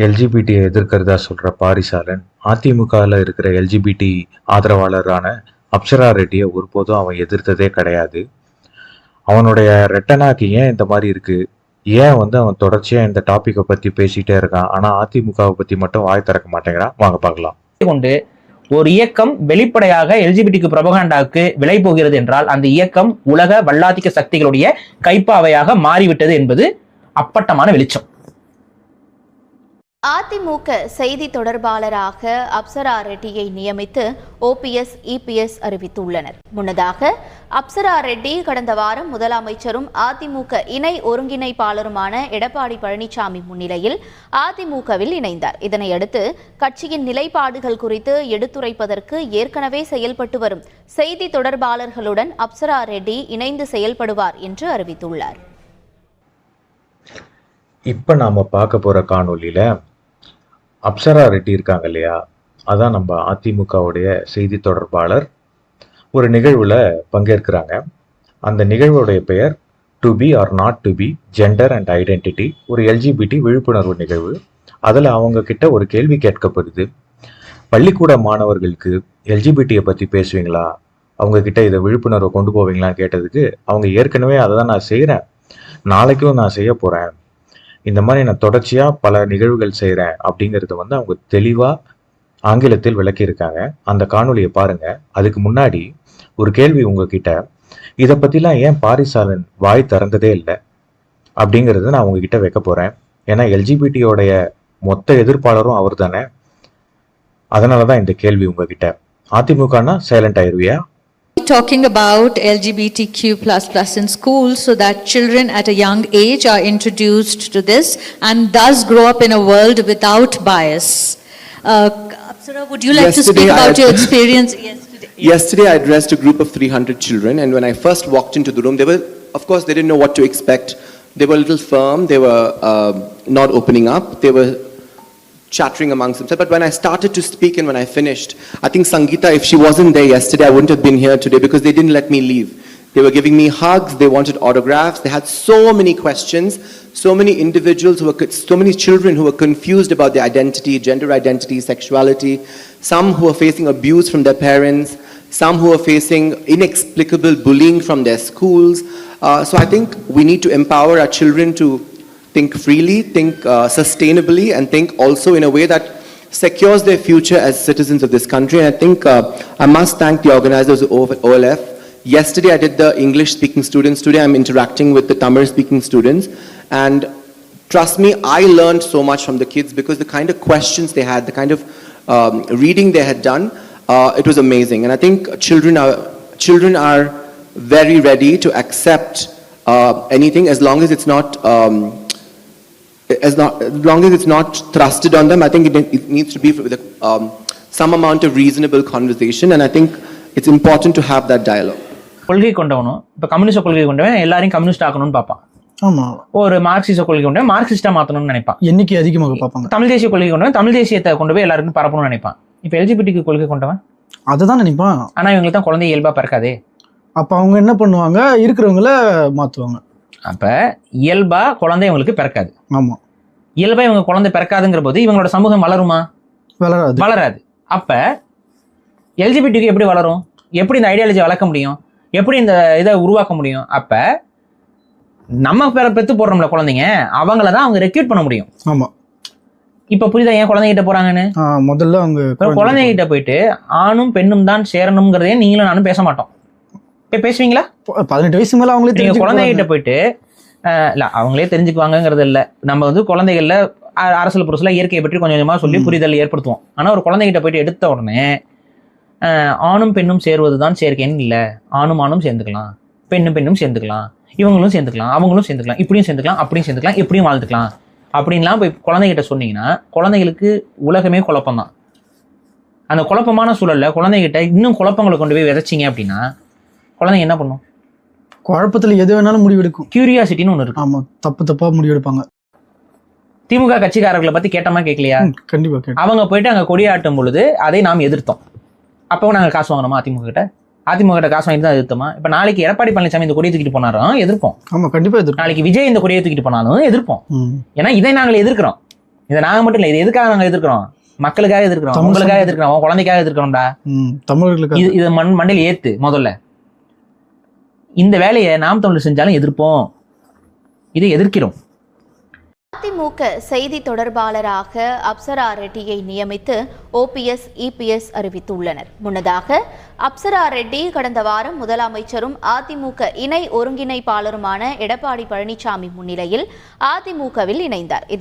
எல்ஜிபிடியை எதிர்க்கிறதா சொல்ற பாரிசாலன் அதிமுகவில் இருக்கிற எல்ஜிபிடி ஆதரவாளரான அப்சரா ரெட்டியை ஒருபோதும் அவன் எதிர்த்ததே கிடையாது. அவனுடைய ரெட்டனாக்கு ஏன் இந்த மாதிரி இருக்கு, ஏன் அவன் தொடர்ச்சியா இந்த டாபிக்கை பத்தி பேசிட்டே இருக்கான், ஆனா அதிமுகவை பத்தி மட்டும் வாய் திறக்க மாட்டேங்கிறான். வாங்க பார்க்கலாம். கொண்டு ஒரு இயக்கம் வெளிப்படையாக எல்ஜிபிடிக்கு புரோபகண்டாவுக்கு விலை போகிறது என்றால் அந்த இயக்கம் உலக வல்லாதிக்க சக்திகளுடைய கைப்பாவையாக மாறிவிட்டது என்பது அப்பட்டமான வெளிச்சம். அதிமுக செய்தி தொடர்பாளராக அப்சரா ரெட்டியை நியமித்து ஓபிஎஸ் இபிஎஸ் அறிவித்துள்ளனர். முன்னதாக அப்சரா ரெட்டி கடந்த வாரம் முதலமைச்சரும் அதிமுக இணை ஒருங்கிணைப்பாளருமான எடப்பாடி பழனிசாமி முன்னிலையில் அதிமுகவில் இணைந்தார். இதனையடுத்து கட்சியின் நிலைப்பாடுகள் குறித்து எடுத்துரைப்பதற்கு ஏற்கனவே செயல்பட்டு வரும் செய்தி தொடர்பாளர்களுடன் அப்சரா ரெட்டி இணைந்து செயல்படுவார் என்று அறிவித்துள்ளார். இப்ப நாம பார்க்க போற காணொலியில அப்சரா ரெட்டி இருக்காங்க இல்லையா, அதான் நம்ம அதிமுகவுடைய செய்தி தொடர்பாளர் ஒரு நிகழ்வுல பங்கேற்கிறாங்க. அந்த நிகழ்வுடைய பெயர் to be or not to be gender and identity, ஒரு எல்ஜிபிடி விழிப்புணர்வு நிகழ்வு. அதில் அவங்க கிட்ட ஒரு கேள்வி கேட்கப்படுது. பள்ளிக்கூட மாணவர்களுக்கு எல்ஜிபிடியை பற்றி பேசுவீங்களா, அவங்க கிட்ட இதை விழிப்புணர்வை கொண்டு போவீங்களான்னு கேட்டதுக்கு அவங்க ஏற்கனவே அதை தான் நான் செய்கிறேன், நாளைக்கும் நான் செய்ய போகிறேன், இந்த மாதிரி நான் தொடர்ச்சியாக பல நிகழ்வுகள் செய்கிறேன் அப்படிங்கிறத அவங்க தெளிவாக ஆங்கிலத்தில் விளக்கியிருக்காங்க. அந்த காணொலியை பாருங்க. அதுக்கு முன்னாடி ஒரு கேள்வி உங்ககிட்ட, இதை பற்றிலாம் ஏன் பாரிசாலன் வாய் திறந்ததே இல்லை அப்படிங்கிறத நான் உங்ககிட்ட வைக்க போகிறேன். ஏன்னா எல்ஜிபிடியோடைய மொத்த எதிர்ப்பாளரும் அவர் தானே. அதனால தான் இந்த கேள்வி உங்ககிட்ட. அதிமுகனா silent ஆயிருவியா? Talking about LGBTQ++ in schools so that children at a young age are introduced to this and thus grow up in a world without bias. Apsara, would you like to speak about your experience yesterday? Yesterday I addressed a group of 300 children, and when I first walked into the room, of course they didn't know what to expect. They were a little firm, they were not opening up, they were chattering amongst themselves. But when I started to speak and when I finished, I think Sangeeta, if she wasn't there yesterday, I wouldn't have been here today, because they didn't let me leave. They were giving me hugs, they wanted autographs, they had so many questions, so many individuals so many children who were confused about their identity, gender identity, sexuality, some who were facing abuse from their parents, some who were facing inexplicable bullying from their schools. So I think we need to empower our children to think freely, think sustainably, and think also in a way that secures their future as citizens of this country. And I think I must thank the organizers of OLF. Yesterday I did the English-speaking students. Today I'm interacting with the Tamil-speaking students. And trust me, I learned so much from the kids, because the kind of questions they had, the kind of reading they had done, it was amazing. And I think children are very ready to accept anything as long as it's not as long as it's not thrusted on them. I think it needs to be with some amount of reasonable conversation, and I think it's important to have that dialogue. கொள்கை கொண்டவனும் இப்போ communist கொள்கை கொண்டவன் எல்லாரையும் communist ஆக்கணும்னு பார்ப்பான். ஆமா. ஒரு மார்க்சிஸ்ட கொள்கை கொண்டவன் மார்க்சிஸ்டா மாற்றணும்னு நினைப்பான். எண்ணிக்கை அதிகமாக பார்ப்பாங்க. தமிழ் தேசிய கொள்கை கொண்டவன் தமிழ் தேசியத்தை கொண்டு போய் எல்லாருக்கும் பரப்பணும்னு நினைப்பான். இப்போ எல்ஜிபிடிக்கு கொள்கை கொண்டவன் அதுதான் நினைப்பான். ஆனா இவங்களுக்கு தான் குழந்தை இயல்பா பிறக்காதே. அப்ப அவங்க என்ன பண்ணுவாங்க, இருக்கிறவங்கள மாத்துவாங்க. அப்ப இயல்பா குழந்தை இவங்களுக்கு பிறக்காது. ஆமா. இயல்பா இவங்க குழந்தை பிறக்காதுங்கிற போது இவங்களோட சமூகம் வளருமா? வளராது. அப்ப எல்ஜிபிடிக்கு எப்படி வளரும்? எப்படி இந்த ஐடியாலஜி வளர்க்க முடியும்? எப்படி இந்த இதை உருவாக்க முடியும்? அப்ப நம்ம பெத்து போடுறோம்ல குழந்தைங்க, அவங்கள தான் அவங்க ரெக்ரூட் பண்ண முடியும். ஆமா. இப்ப புரியுதா ஏன் குழந்தைகிட்ட போறாங்கன்னு? முதல்ல அவங்க குழந்தைகிட்ட போயிட்டு ஆணும் பெண்ணும் தான் சேரணுங்கிறதே நீங்களும் நானும் பேச மாட்டோம். பேசுவீங்களா? 18 வயசு மேல அவங்களே நீங்க குழந்தைகிட்ட போயிட்டு இல்ல அவங்களே தெரிஞ்சுக்குவாங்கிறது இல்ல. நம்ம குழந்தைகள்ல அரசியல் புரட்சியில இயற்கையை பற்றி கொஞ்சம் கொஞ்சமா சொல்லி புரிதல் ஏற்படுத்துவோம். ஆனா ஒரு குழந்தைகிட்ட போயிட்டு எடுத்த உடனே ஆணும் பெண்ணும் சேருவதுதான் சேர்க்கைன்னு இல்ல, ஆணும் ஆணும் சேர்ந்துக்கலாம், பெண்ணும் பெண்ணும் சேர்ந்துக்கலாம், இவங்களும் சேர்ந்துக்கலாம், அவங்களும் சேர்ந்துக்கலாம், இப்படியும் சேர்ந்துக்கலாம், அப்படியும் சேர்ந்துக்கலாம், எப்படியும் வாழ்ந்துக்கலாம் அப்படின்லாம் போய் குழந்தைகிட்ட சொன்னீங்கன்னா குழந்தைகளுக்கு உலகமே குழப்பம்தான். அந்த குழப்பமான சூழல்ல குழந்தைகிட்ட இன்னும் குழப்பங்களை கொண்டு போய் விதைச்சிங்க அப்படின்னா குழந்தைங்க என்ன பண்ணும்? குழப்பத்துல எது வேணாலும் முடிவெடுக்கும். கியூரியாசிட்டின்னு ஒண்ணு இருக்கு. ஆமா, தப்பா முடிவெடுப்பாங்க. திமுக கட்சிக்காரர்களை பத்தி கேட்டமா கேட்கலையா? கண்டிப்பா கேட்டோம். அவங்க போயிட்டு அங்க கொடியாட்டும் பொழுது அதை நாம் எதிர்த்தோம். அப்பவும் நாங்க காசு வாங்கணுமா? அதிமுக கிட்ட காசு வாங்கிட்டு தான் எதிர்த்தோமா? இப்ப நாளைக்கு எடப்பாடி பழனிசாமி இந்த கொடியை தூக்கிட்டு போனாலும் எதிர்ப்போம். ஆமா, கண்டிப்பா எதிர்ப்போம். நாளைக்கு விஜய் இந்த கொடியை தூக்கிட்டு போனாலும் எதிர்ப்போம். ஏன்னா இதை நாங்கள் எதிர்க்கிறோம். இதை நாங்க மட்டும் இல்லை, இது எதுக்காக நாங்க எதிர்க்கிறோம்? மக்களுக்காக எதிர்க்கிறோம், தமிழ் உங்களுக்காக எதிர்க்கிறோம், உன் குழந்தைக்காக எதிர்க்கிறோம்டா. தமிழர்களுக்கு இது மண்ணில் ஏத்து. முதல்ல இந்த வேலையை நாம் தமிழர் செஞ்சாலும் எதிர்ப்போம், இதை எதிர்க்கிறோம். அதிமுக செய்தி தொடர்பாளராக அப்சரா ரெட்டியை நியமித்து ஓபிஎஸ் இபிஎஸ் அறிவித்துள்ளனர். முன்னதாக அப்சரா ரெட்டி கடந்த வாரம் முதலமைச்சரும் அதிமுக இணை ஒருங்கிணைப்பாளருமான எடப்பாடி பழனிசாமி முன்னிலையில் அதிமுகவில் இணைந்தார்.